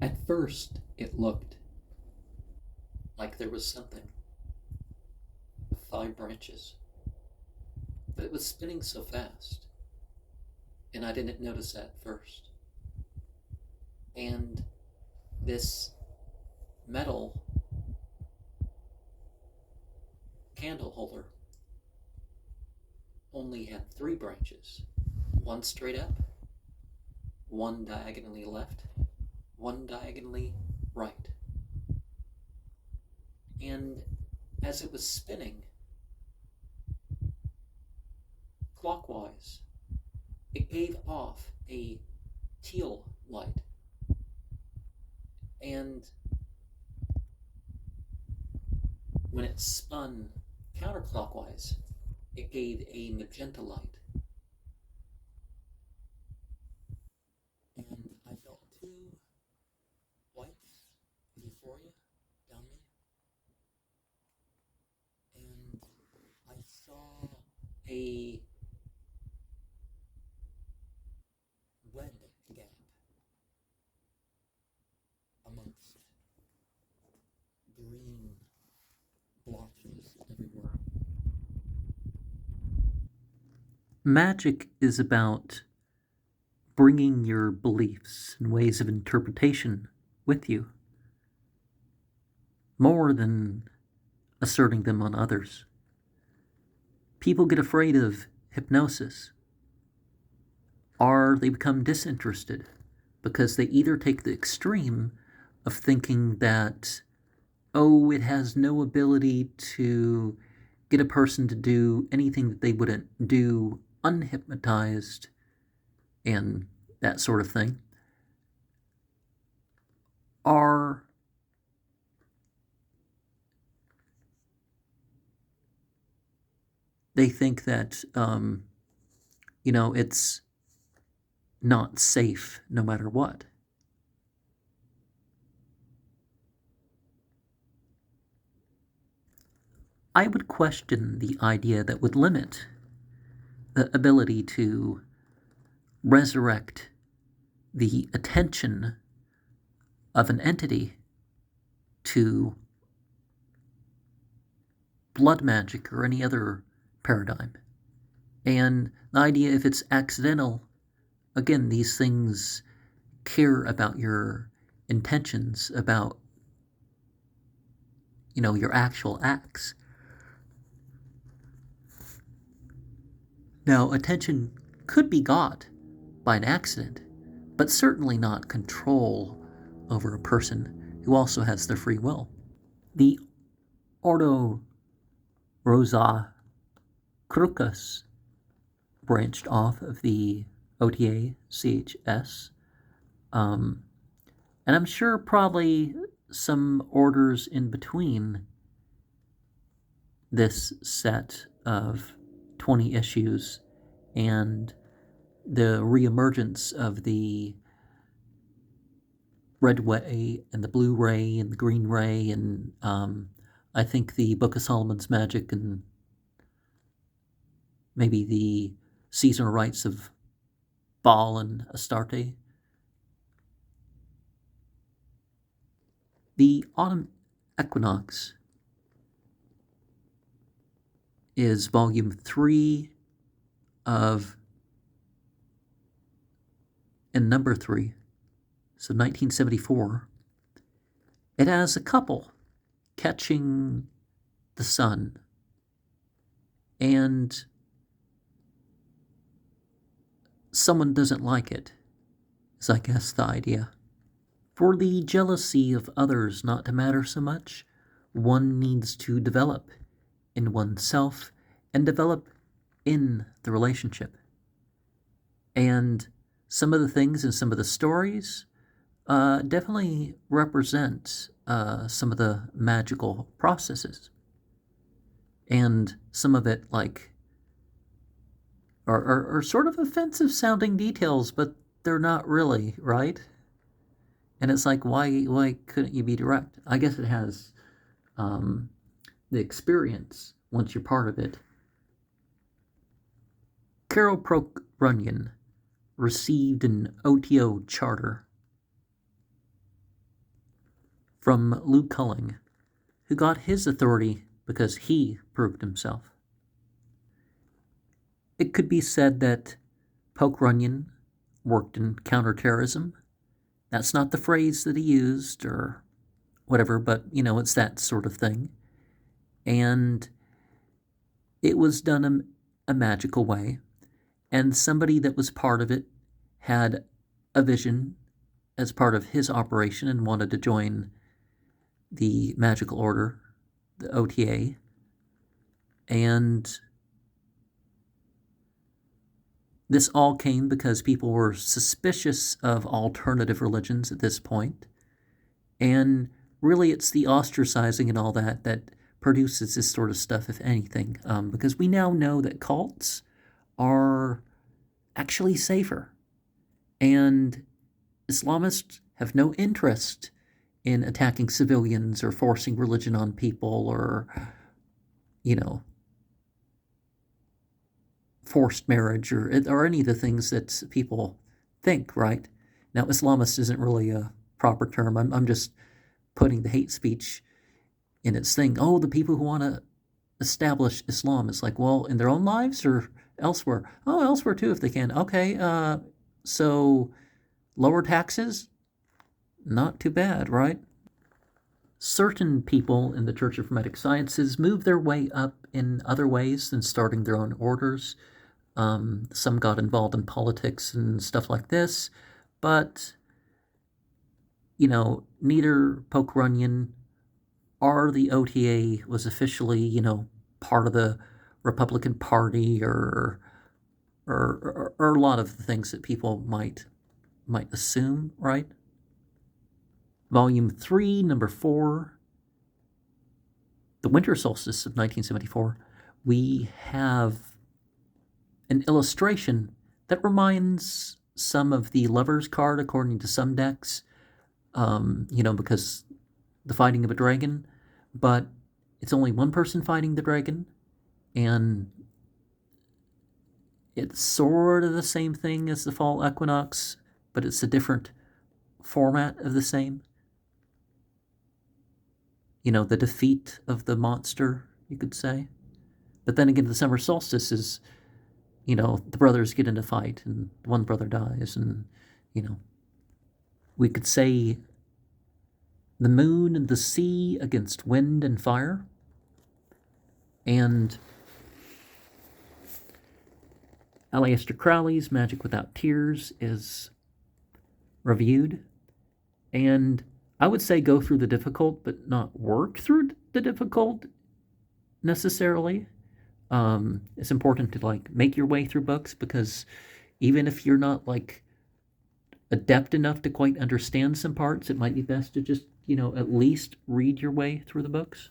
At first, it looked like there was something, 5 branches, but it was spinning so fast, and I didn't notice that first. And this metal candle holder only had 3 branches, one straight up, one diagonally left, one diagonally right. And as it was spinning clockwise, it gave off a teal light. And when it spun counterclockwise, it gave a magenta light. And I felt 2 lights of euphoria down me. And I saw a red gap amongst green blotches everywhere. Magic is about bringing your beliefs and ways of interpretation with you, more than asserting them on others. People get afraid of hypnosis, or they become disinterested because they either take the extreme of thinking that, oh, it has no ability to get a person to do anything that they wouldn't do unhypnotized and that sort of thing, or they think that, it's not safe no matter what. I would question the idea that would limit the ability to resurrect the attention of an entity to blood magic or any other paradigm. And the idea, if it's accidental, again, these things care about your intentions, about, your actual acts. Now, attention could be got by an accident, but certainly not control over a person who also has their free will. The Ordo Rosa Crocus branched off of the OTA CHS, and I'm sure probably some orders in between this set of 20 issues and the reemergence of the red ray and the blue ray and the green ray, and I think the Book of Solomon's Magic and maybe the seasonal rites of Baal and Astarte. The autumn equinox is volume 3 of, and number 3, so 1974. It has a couple catching the sun, and someone doesn't like it, is I guess the idea. For the jealousy of others not to matter so much, one needs to develop in oneself and develop in the relationship. And some of the things in some of the stories definitely represent some of the magical processes. And some of it, like, are sort of offensive sounding details, but they're not really, right? And it's like, why couldn't you be direct? I guess it has the experience once you're part of it. Carol Proke Runyon received an OTO charter from Luke Culling, who got his authority because he proved himself. It could be said that Poke Runyon worked in counterterrorism. That's not the phrase that he used or whatever, but, it's that sort of thing. And it was done a magical way. And somebody that was part of it had a vision as part of his operation and wanted to join the Magical Order, the OTA. And this all came because people were suspicious of alternative religions at this point. And really, it's the ostracizing and all that produces this sort of stuff, if anything, because we now know that cults are actually safer. And Islamists have no interest in attacking civilians or forcing religion on people or, forced marriage or any of the things that people think, right? Now, Islamist isn't really a proper term. I'm just putting the hate speech in its thing. Oh, the people who want to establish Islam. It's like, well, in their own lives or elsewhere? Oh, elsewhere too, if they can. Okay, so lower taxes? Not too bad, right? Certain people in the Church of Hermetic Sciences move their way up in other ways than starting their own orders. Some got involved in politics and stuff like this, but, neither Poke Runyon or the OTA was officially, part of the Republican Party or a lot of the things that people might assume, right? Volume 3, number 4, The Winter Solstice of 1974, we have an illustration that reminds some of the Lover's card, according to some decks, because the fighting of a dragon, but it's only one person fighting the dragon, and it's sort of the same thing as the fall equinox, but it's a different format of the same. The defeat of the monster, you could say. But then again, the summer solstice is, the brothers get in a fight and one brother dies, and, we could say the moon and the sea against wind and fire. And Aleister Crowley's Magic Without Tears is reviewed, and I would say go through the difficult, but not work through the difficult necessarily. It's important to make your way through books, because even if you're not adept enough to quite understand some parts, it might be best to just at least read your way through the books.